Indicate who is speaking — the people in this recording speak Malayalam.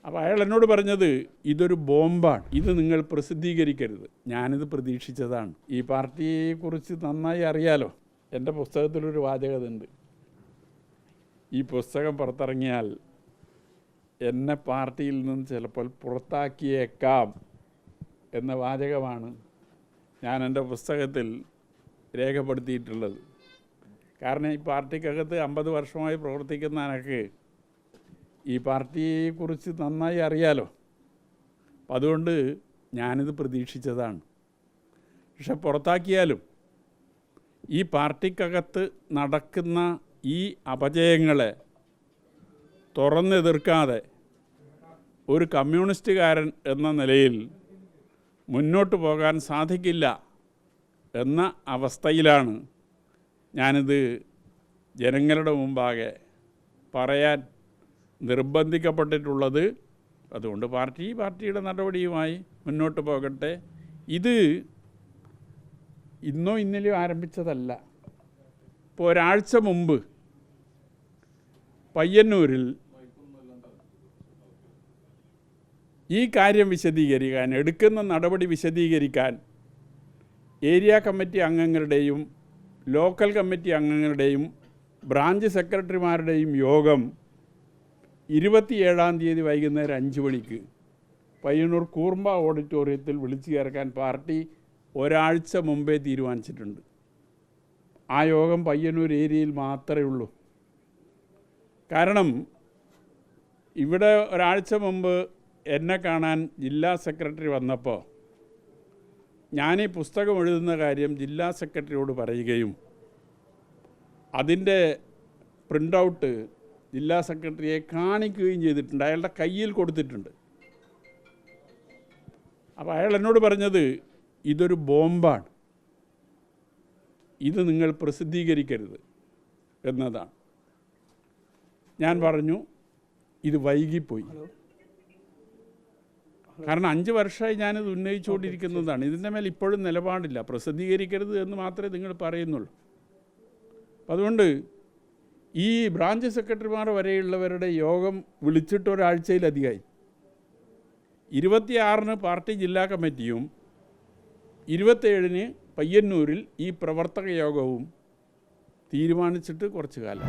Speaker 1: അപ്പോൾ അയാൾ എന്നോട് പറഞ്ഞത് ഇതൊരു ബോംബാണ്, ഇത് നിങ്ങൾ പ്രസിദ്ധീകരിക്കരുത്. ഞാനിത് പ്രതീക്ഷിച്ചതാണ്. ഈ പാർട്ടിയെക്കുറിച്ച് നന്നായി അറിയാലോ. എൻ്റെ പുസ്തകത്തിലൊരു വാചകമുണ്ട്, ഈ പുസ്തകം പുറത്തിറങ്ങിയാൽ എന്നെ പാർട്ടിയിൽ നിന്ന് ചിലപ്പോൾ പുറത്താക്കിയേക്കാം എന്ന വാചകമാണ് ഞാൻ എൻ്റെ പുസ്തകത്തിൽ രേഖപ്പെടുത്തിയിട്ടുള്ളത്. കാരണം ഈ പാർട്ടിക്കകത്ത് 50 വർഷമായി പ്രവർത്തിക്കുന്ന എനിക്ക് ഈ പാർട്ടിയെക്കുറിച്ച് നന്നായി അറിയാലോ. അപ്പം അതുകൊണ്ട് ഞാനിത് പ്രതീക്ഷിച്ചതാണ്. പക്ഷെ പുറത്താക്കിയാലും ഈ പാർട്ടിക്കകത്ത് നടക്കുന്ന ഈ അപജയങ്ങളെ തുറന്നെതിർക്കാതെ ഒരു കമ്മ്യൂണിസ്റ്റുകാരൻ എന്ന നിലയിൽ മുന്നോട്ട് പോകാൻ സാധിക്കില്ല എന്ന അവസ്ഥയിലാണ് ഞാനിത് ജനങ്ങളുടെ മുമ്പാകെ പറയാൻ നിർബന്ധിക്കപ്പെട്ടിട്ടുള്ളത്. അതുകൊണ്ട് പാർട്ടിയുടെ നടപടിയുമായി മുന്നോട്ട് പോകട്ടെ. ഇത് ഇന്നോ ഇന്നലെയോ ആരംഭിച്ചതല്ല. ഇപ്പോൾ ഒരാഴ്ച മുമ്പ് പയ്യന്നൂരിൽ ഈ കാര്യം വിശദീകരിക്കാൻ, എടുക്കുന്ന നടപടി വിശദീകരിക്കാൻ ഏരിയ കമ്മിറ്റി അംഗങ്ങളുടെയും ലോക്കൽ കമ്മിറ്റി അംഗങ്ങളുടെയും ബ്രാഞ്ച് സെക്രട്ടറിമാരുടെയും യോഗം 27-ാം തീയതി വൈകുന്നേരം 5 മണിക്ക് പയ്യന്നൂർ കൂർമ്പ ഓഡിറ്റോറിയത്തിൽ വിളിച്ചു ചേർക്കാൻ പാർട്ടി ഒരാഴ്ച മുമ്പേ തീരുമാനിച്ചിട്ടുണ്ട്. ആ യോഗം പയ്യന്നൂർ ഏരിയയിൽ മാത്രമേ ഉള്ളൂ. കാരണം ഇവിടെ ഒരാഴ്ച മുമ്പ് എന്നെ കാണാൻ ജില്ലാ സെക്രട്ടറി വന്നപ്പോൾ ഞാൻ ഈ പുസ്തകം എഴുതുന്ന കാര്യം ജില്ലാ സെക്രട്ടറിയോട് പറയുകയും അതിൻ്റെ പ്രിൻ്റ് ഔട്ട് ജില്ലാ സെക്രട്ടറിയെ കാണിക്കുകയും ചെയ്തിട്ടുണ്ട്. അയാളുടെ കയ്യിൽ കൊടുത്തിട്ടുണ്ട്. അപ്പോൾ അയാൾ എന്നോട് പറഞ്ഞത് ഇതൊരു ബോംബാണ്, ഇത് നിങ്ങൾ പ്രസിദ്ധീകരിക്കരുത് എന്നതാണ്. ഞാൻ പറഞ്ഞു ഇത് വൈകിപ്പോയി. കാരണം 5 വർഷമായി ഞാനിത് ഉന്നയിച്ചുകൊണ്ടിരിക്കുന്നതാണ്. ഇതിൻ്റെ മേൽ ഇപ്പോഴും നിലപാടില്ല. പ്രസിദ്ധീകരിക്കരുത് എന്ന് മാത്രമേ നിങ്ങൾ പറയുന്നുള്ളൂ. അതുകൊണ്ട് ഈ ബ്രാഞ്ച് സെക്രട്ടറിമാർ വരെയുള്ളവരുടെ യോഗം വിളിച്ചിട്ട് ഒരാഴ്ചയിലധികമായി. 26-ന് പാർട്ടി ജില്ലാ കമ്മിറ്റിയും 27-ന് പയ്യന്നൂരിൽ ഈ പ്രവർത്തക യോഗവും തീരുമാനിച്ചിട്ട് കുറച്ചു കാലം.